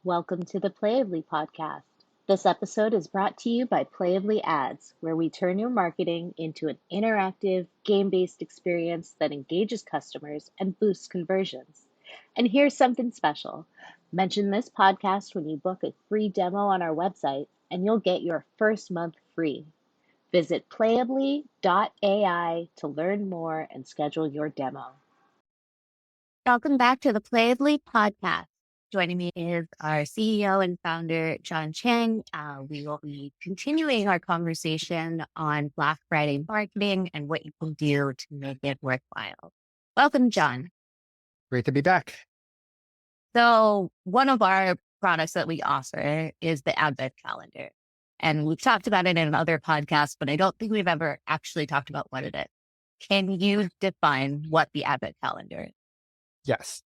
Welcome to the PlayAbly podcast. This episode is brought to you by PlayAbly Ads, where we turn your marketing into an interactive, game-based experience that engages customers and boosts conversions. And here's something special. Mention this podcast when you book a free demo on our website, and you'll get your first month free. Visit playably.ai to learn more and schedule your demo. Welcome back to the PlayAbly podcast. Joining me is our CEO and founder, John Chang. We will be continuing our conversation on Black Friday marketing and what you can do to make it worthwhile. Welcome, John. Great to be back. So one of our products that we offer is the Advent calendar. And we've talked about it in other podcasts, but I don't think we've ever actually talked about what it is. Can you define what the Advent calendar is? Yes.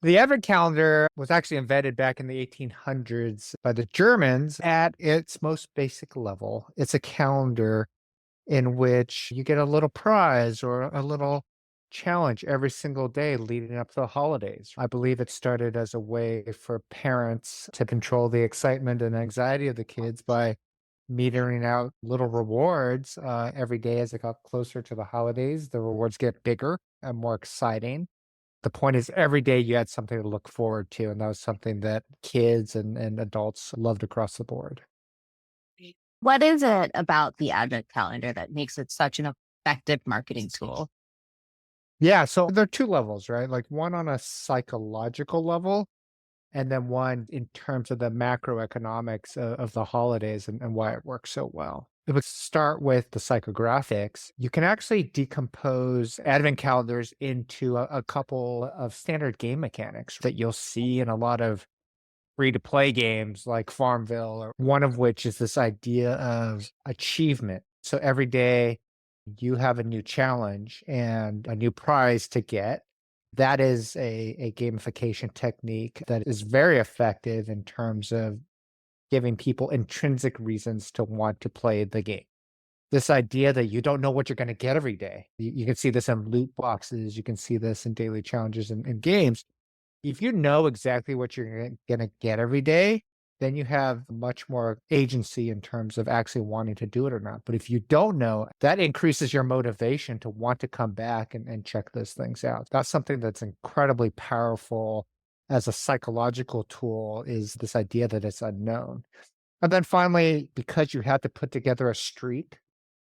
The Advent calendar was actually invented back in the 1800s by the Germans. At its most basic level, it's a calendar in which you get a little prize or a little challenge every single day leading up to the holidays. I believe it started as a way for parents to control the excitement and anxiety of the kids by metering out little rewards every day as it got closer to the holidays. The rewards get bigger and more exciting. The point is every day you had something to look forward to, and that was something that kids and adults loved across the board. What is it about the Advent calendar that makes it such an effective marketing tool? Yeah, so there are two levels, right? Like one on a psychological level, and then one in terms of the macroeconomics of the holidays and why it works so well. If we start with the psychographics, you can actually decompose advent calendars into a couple of standard game mechanics that you'll see in a lot of free-to-play games like Farmville, or one of which is this idea of achievement. So every day you have a new challenge and a new prize to get. That is a gamification technique that is very effective in terms of giving people intrinsic reasons to want to play the game. This idea that you don't know what you're going to get every day. You can see this in loot boxes. You can see this in daily challenges and games. If you know exactly what you're going to get every day, then you have much more agency in terms of actually wanting to do it or not. But if you don't know, that increases your motivation to want to come back and check those things out. That's something that's incredibly powerful as a psychological tool, is this idea that it's unknown. And then finally, because you have to put together a streak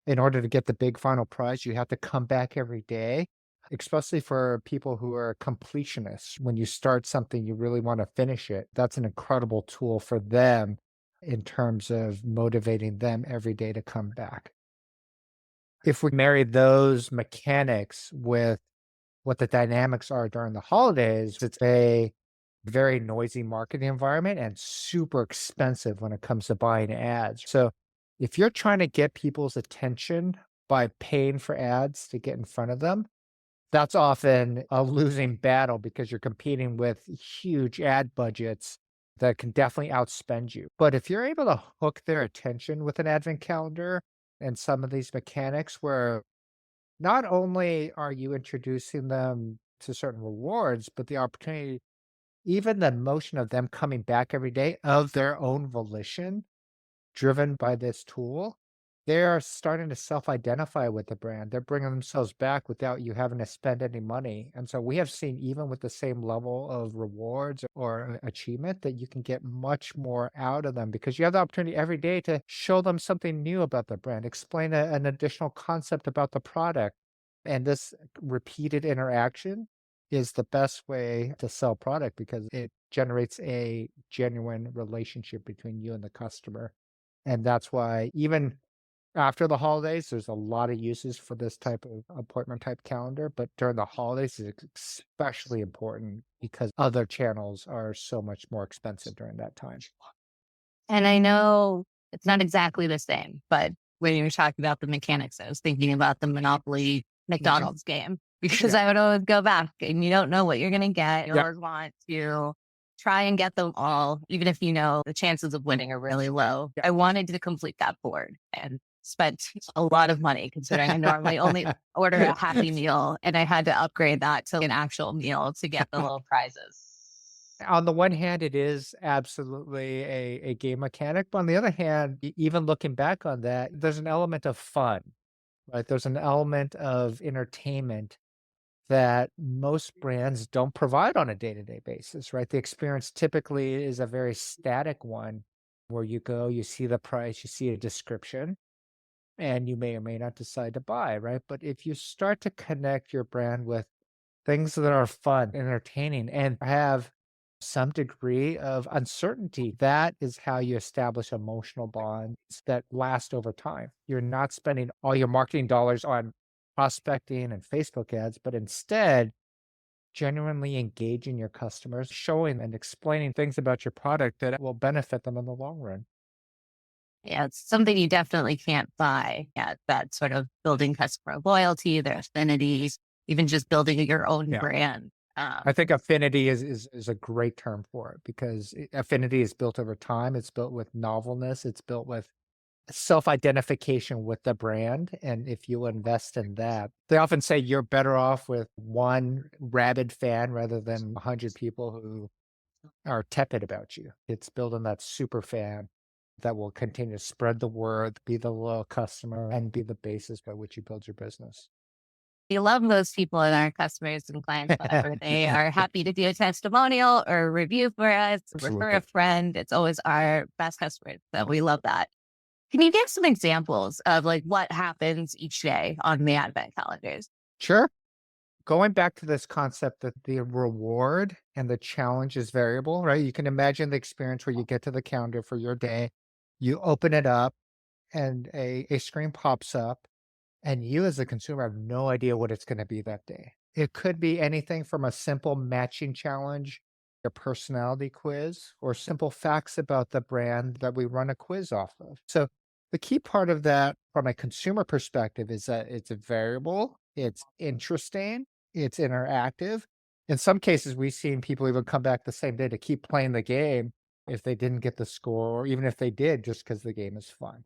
in order to get the big final prize, you have to come back every day, especially for people who are completionists. When you start something, you really want to finish it. That's an incredible tool for them in terms of motivating them every day to come back. If we marry those mechanics with what the dynamics are during the holidays, it's a very noisy marketing environment and super expensive when it comes to buying ads. So if you're trying to get people's attention by paying for ads to get in front of them, that's often a losing battle because you're competing with huge ad budgets that can definitely outspend you. But if you're able to hook their attention with an advent calendar and some of these mechanics where not only are you introducing them to certain rewards, but the opportunity, even the motion of them coming back every day of their own volition, driven by this tool, they are starting to self-identify with the brand. They're bringing themselves back without you having to spend any money. And so we have seen, even with the same level of rewards or achievement, that you can get much more out of them because you have the opportunity every day to show them something new about the brand, explain an additional concept about the product. And this repeated interaction is the best way to sell product because it generates a genuine relationship between you and the customer. And that's why even after the holidays, there's a lot of uses for this type of appointment type calendar, but during the holidays, it's especially important because other channels are so much more expensive during that time. And I know it's not exactly the same, but when you were talking about the mechanics, I was thinking about the Monopoly McDonald's game because I would always go back and you don't know what you're going to get. You always want to try and get them all, even if you know the chances of winning are really low. I wanted to complete that board and spent a lot of money considering I normally only order a Happy Meal and I had to upgrade that to an actual meal to get the little prizes. On the one hand, it is absolutely a game mechanic, but on the other hand, even looking back on that, there's an element of fun, right? There's an element of entertainment that most brands don't provide on a day-to-day basis, right? The experience typically is a very static one where you go, you see the price, you see a description, and you may or may not decide to buy, right? But if you start to connect your brand with things that are fun, entertaining, and have some degree of uncertainty, that is how you establish emotional bonds that last over time. You're not spending all your marketing dollars on prospecting and Facebook ads, but instead genuinely engaging your customers, showing and explaining things about your product that will benefit them in the long run. Yeah, it's something you definitely can't buy. Yeah, that sort of building customer loyalty, their affinities, even just building your own Yeah. brand. I think affinity is a great term for it because affinity is built over time. It's built with novelness. It's built with self-identification with the brand. And if you invest in that, they often say you're better off with one rabid fan rather than 100 people who are tepid about you. It's building that super fan that will continue to spread the word, be the loyal customer, and be the basis by which you build your business. We love those people in our customers and clients whenever they are happy to do a testimonial or a review for us, refer a Absolutely. friend. It's always our best customers. So we love that. Can you give some examples of like what happens each day on the advent calendars? Sure. Going back to this concept that the reward and the challenge is variable, right? You can imagine the experience where you get to the calendar for your day, you open it up, and a screen pops up, and you as a consumer have no idea what it's going to be that day. It could be anything from a simple matching challenge, a personality quiz, or simple facts about the brand that we run a quiz off of. So the key part of that from a consumer perspective is that it's a variable, it's interesting, it's interactive. In some cases, we've seen people even come back the same day to keep playing the game if they didn't get the score, or even if they did, just because the game is fun.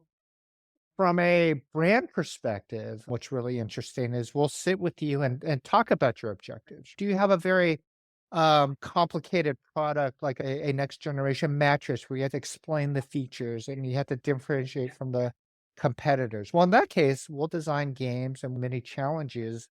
From a brand perspective, what's really interesting is we'll sit with you and talk about your objectives. Do you have a very complicated product like a next generation mattress where you have to explain the features and you have to differentiate from the competitors? Well, in that case, we'll design games and mini challenges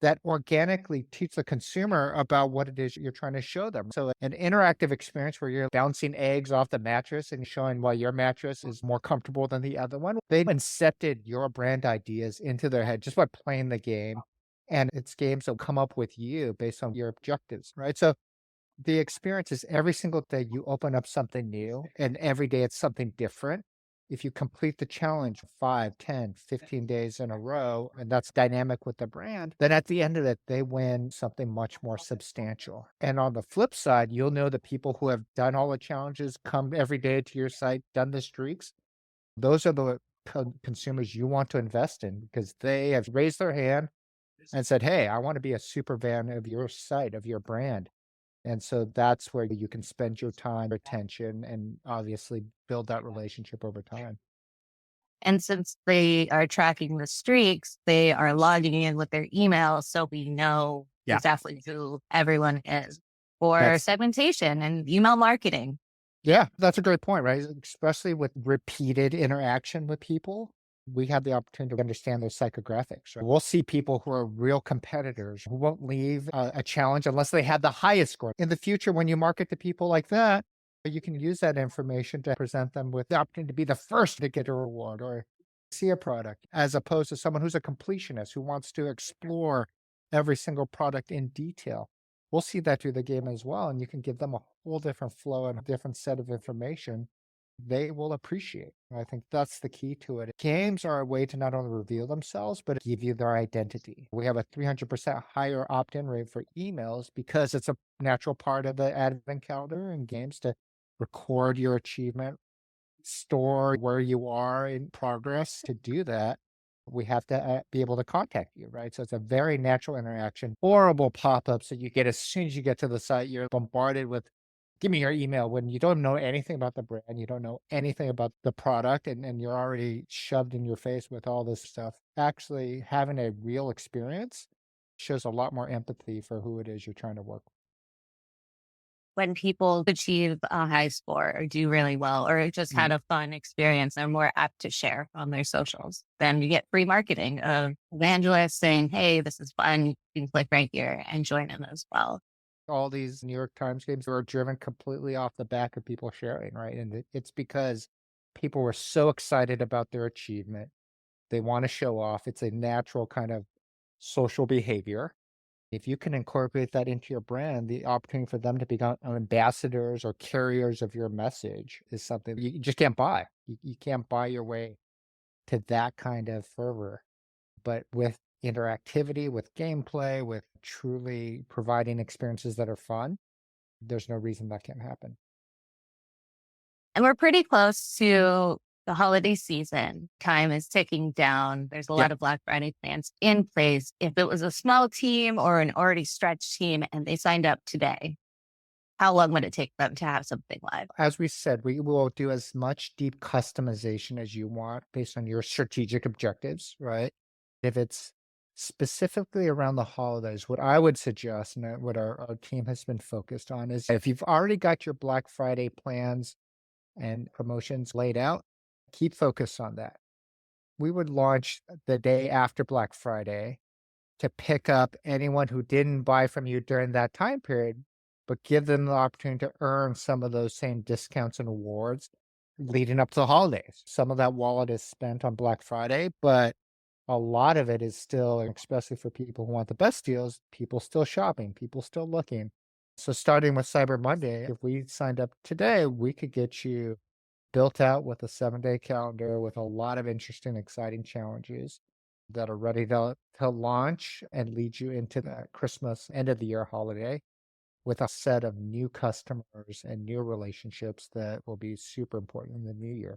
that organically teach the consumer about what it is you're trying to show them. So, an interactive experience where you're bouncing eggs off the mattress and showing why your mattress is more comfortable than the other one. They incepted your brand ideas into their head just by playing the game. And it's games that come up with you based on your objectives, right? So, the experience is every single day you open up something new, and every day it's something different. If you complete the challenge 5, 10, 15 days in a row, and that's dynamic with the brand, then at the end of it, they win something much more substantial. And on the flip side, you'll know the people who have done all the challenges, come every day to your site, done the streaks. Those are the consumers you want to invest in because they have raised their hand and said, "Hey, I want to be a super fan of your site, of your brand." And so that's where you can spend your time, attention, and obviously build that relationship over time. And since they are tracking the streaks, they are logging in with their email. So we know Yeah. exactly who everyone is for That's segmentation and email marketing. Yeah, that's a great point, right? Especially with repeated interaction with people, we have the opportunity to understand their psychographics. Right? We'll see people who are real competitors who won't leave a challenge unless they have the highest score. In the future, when you market to people like that, you can use that information to present them with the opportunity to be the first to get a reward or see a product, as opposed to someone who's a completionist who wants to explore every single product in detail. We'll see that through the game as well, and you can give them a whole different flow and a different set of information they will appreciate. I think that's the key to it. Games are a way to not only reveal themselves, but give you their identity. We have a 300% higher opt-in rate for emails because it's a natural part of the advent calendar and games to record your achievement, store where you are in progress. To do that, we have to be able to contact you, right? So it's a very natural interaction. Horrible pop-ups that you get as soon as you get to the site. You're bombarded with, give me your email when you don't know anything about the brand, you don't know anything about the product, and you're already shoved in your face with all this stuff. Actually, having a real experience shows a lot more empathy for who it is you're trying to work with. when people achieve a high score or do really well, or just had a fun experience, they're more apt to share on their socials. Then you get free marketing of evangelists saying, hey, this is fun. You can click right here and join in as well. All these New York Times games were driven completely off the back of people sharing, right? And it's because people were so excited about their achievement. They want to show off. It's a natural kind of social behavior. If you can incorporate that into your brand, the opportunity for them to become ambassadors or carriers of your message is something you just can't buy. You can't buy your way to that kind of fervor. But with interactivity, with gameplay, with truly providing experiences that are fun, there's no reason that can't happen. And we're pretty close to the holiday season. Time is ticking down. There's a Yeah. lot of Black Friday plans in place. If it was a small team or an already stretched team and they signed up today, how long would it take them to have something live? As we said, we will do as much deep customization as you want based on your strategic objectives, right? If it's specifically around the holidays, what I would suggest and what our team has been focused on is if you've already got your Black Friday plans and promotions laid out, keep focused on that. We would launch the day after Black Friday to pick up anyone who didn't buy from you during that time period, but give them the opportunity to earn some of those same discounts and awards leading up to the holidays. Some of that wallet is spent on Black Friday, but a lot of it is still, especially for people who want the best deals, people still shopping, people still looking. So starting with Cyber Monday, if we signed up today, we could get you built out with a 7-day calendar with a lot of interesting, exciting challenges that are ready to launch and lead you into the Christmas end of the year holiday with a set of new customers and new relationships that will be super important in the new year.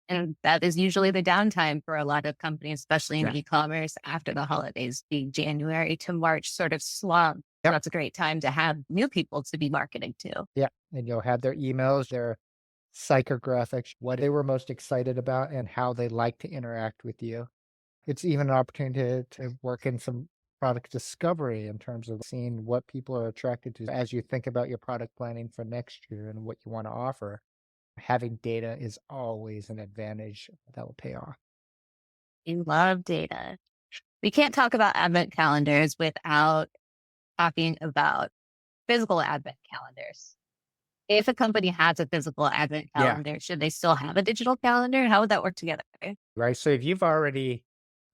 And that is usually the downtime for a lot of companies, especially in Yeah. e-commerce after the holidays, the January to March sort of slump. Yep. That's a great time to have new people to be marketing to. Yeah. And you'll have their emails, their psychographics, what they were most excited about, and how they like to interact with you. It's even an opportunity to work in some product discovery in terms of seeing what people are attracted to as you think about your product planning for next year and what you want to offer. Having data is always an advantage that will pay off. We love data. We can't talk about advent calendars without talking about physical advent calendars. If a company has a physical advent Yeah. calendar, should they still have a digital calendar? How would that work together? Right. So if you've already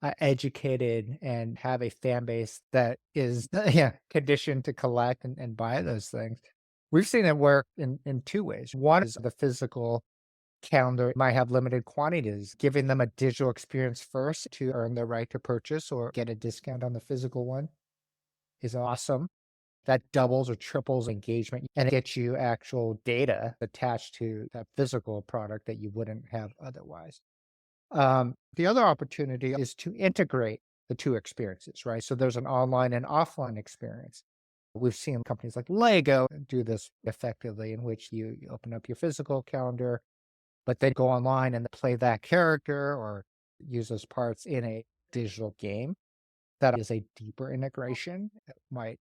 educated and have a fan base that is yeah, conditioned to collect and buy those things, we've seen it work in two ways. One is the physical calendar might have limited quantities, giving them a digital experience first to earn the right to purchase or get a discount on the physical one is awesome. That doubles or triples engagement and it gets you actual data attached to that physical product that you wouldn't have otherwise. The other opportunity is to integrate the two experiences, right? So there's an online and offline experience. We've seen companies like Lego do this effectively, in which you open up your physical calendar, but then go online and play that character or use those parts in a digital game. That is a deeper integration. It might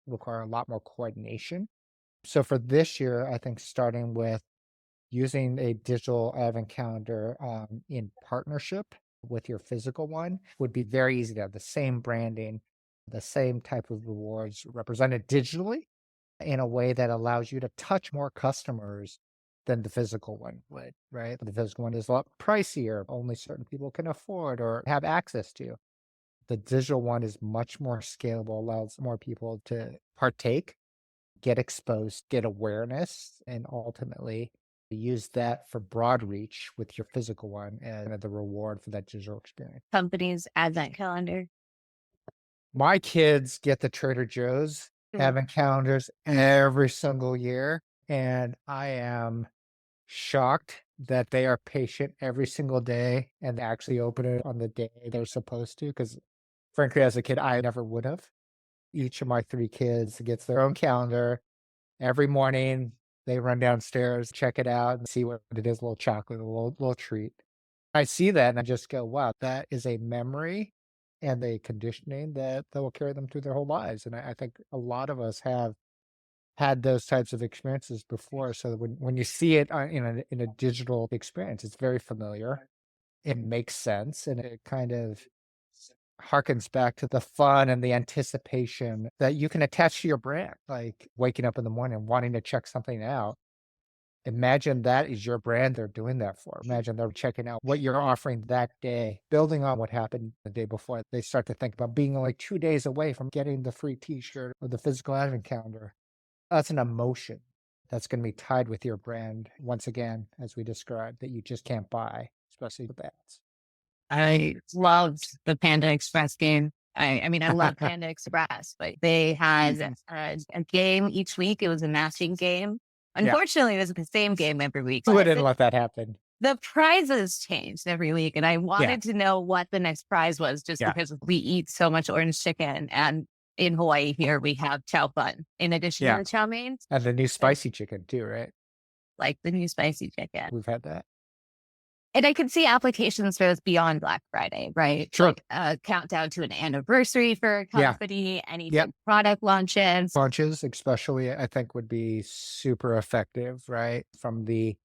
require a lot more coordination. So for this year, I think starting with using a digital advent calendar in partnership with your physical one would be very easy to have the same branding, the same type of rewards represented digitally in a way that allows you to touch more customers than the physical one would, right? The physical one is a lot pricier, only certain people can afford or have access to. The digital one is much more scalable, allows more people to partake, get exposed, get awareness, and ultimately use that for broad reach with your physical one and the reward for that digital experience. Company's advent calendar. My kids get the Trader Joe's advent calendars every single year, and I am shocked that they are patient every single day and actually open it on the day they're supposed to. Because frankly, as a kid, I never would have. Each of my 3 kids gets their own calendar. Every morning, they run downstairs, check it out, and see what it is, a little chocolate, a little treat. I see that and I just go, "Wow, that is a memory and a conditioning that will carry them through their whole lives." And I think a lot of us have had those types of experiences before. So that when you see it in a digital experience, it's very familiar. It makes sense, and it kind of harkens back to the fun and the anticipation that you can attach to your brand, like waking up in the morning wanting to check something out. Imagine that is your brand they're doing that for. Imagine they're checking out what you're offering that day, building on what happened the day before. They start to think about being like 2 days away from getting the free t-shirt or the physical advent calendar. That's an emotion that's going to be tied with your brand, once again, as we described, that you just can't buy, especially with ads. I loved the Panda Express game. I mean, I love Panda Express, but they had a game each week. It was a matching game. Yeah. Unfortunately, it was the same game every week. Who wouldn't let that happen? The prizes changed every week, and I wanted to know what the next prize was just because we eat so much orange chicken. And in Hawaii here, we have chow fun in addition to the chow mein. And the new spicy chicken too, right? Like the new spicy chicken. We've had that. And I could see applications for this beyond Black Friday, right? Sure. Like a countdown to an anniversary for a company, any product launches. Launches, especially, I think would be super effective, right? From the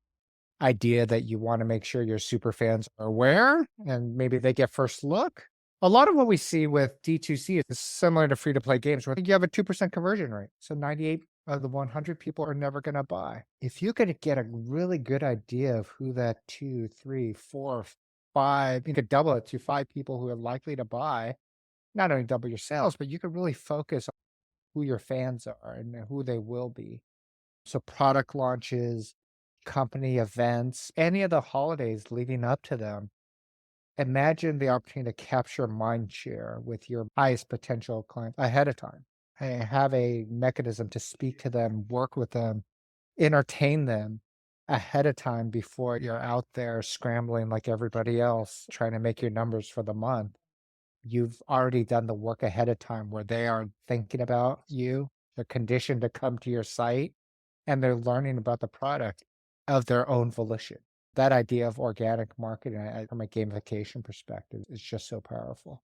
idea that you want to make sure your super fans are aware and maybe they get first look. A lot of what we see with D2C is similar to free-to-play games where you have a 2% conversion rate. So 98 of the 100 people are never going to buy. If you could get a really good idea of who that 2, 3, 4, 5, you could double it to 5 people who are likely to buy, not only double your sales, but you could really focus on who your fans are and who they will be. So product launches, company events, any of the holidays leading up to them. Imagine the opportunity to capture mind share with your highest potential clients ahead of time. And have a mechanism to speak to them, work with them, entertain them ahead of time before you're out there scrambling like everybody else, trying to make your numbers for the month. You've already done the work ahead of time where they are thinking about you, they're conditioned to come to your site, and they're learning about the product of their own volition. That idea of organic marketing from a gamification perspective is just so powerful.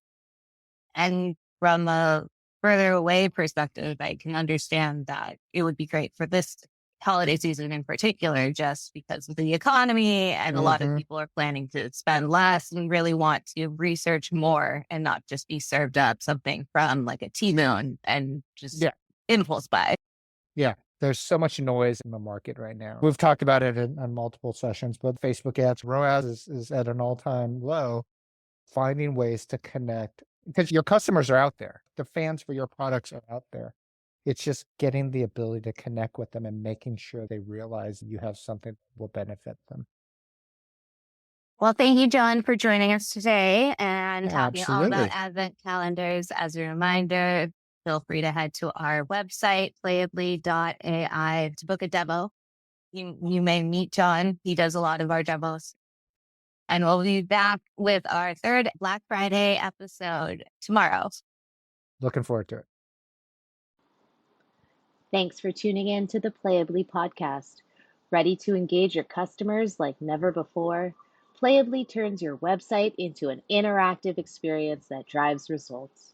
And from a further away perspective, I can understand that it would be great for this holiday season in particular, just because of the economy and a lot of people are planning to spend less and really want to research more and not just be served up something from like a T-Moon and just impulse buy. Yeah. There's so much noise in the market right now. We've talked about it on multiple sessions, but Facebook ads, ROAS is at an all-time low. Finding ways to connect because your customers are out there. The fans for your products are out there. It's just getting the ability to connect with them and making sure they realize you have something that will benefit them. Well, thank you, John, for joining us today and talking all about advent calendars. As a reminder, feel free to head to our website, PlayAbly.ai, to book a demo. You may meet John. He does a lot of our demos. And we'll be back with our third Black Friday episode tomorrow. Looking forward to it. Thanks for tuning in to the PlayAbly podcast. Ready to engage your customers like never before? PlayAbly turns your website into an interactive experience that drives results.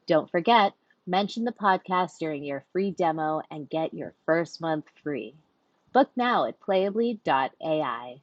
Don't forget, mention the podcast during your free demo and get your first month free. Book now at playably.ai.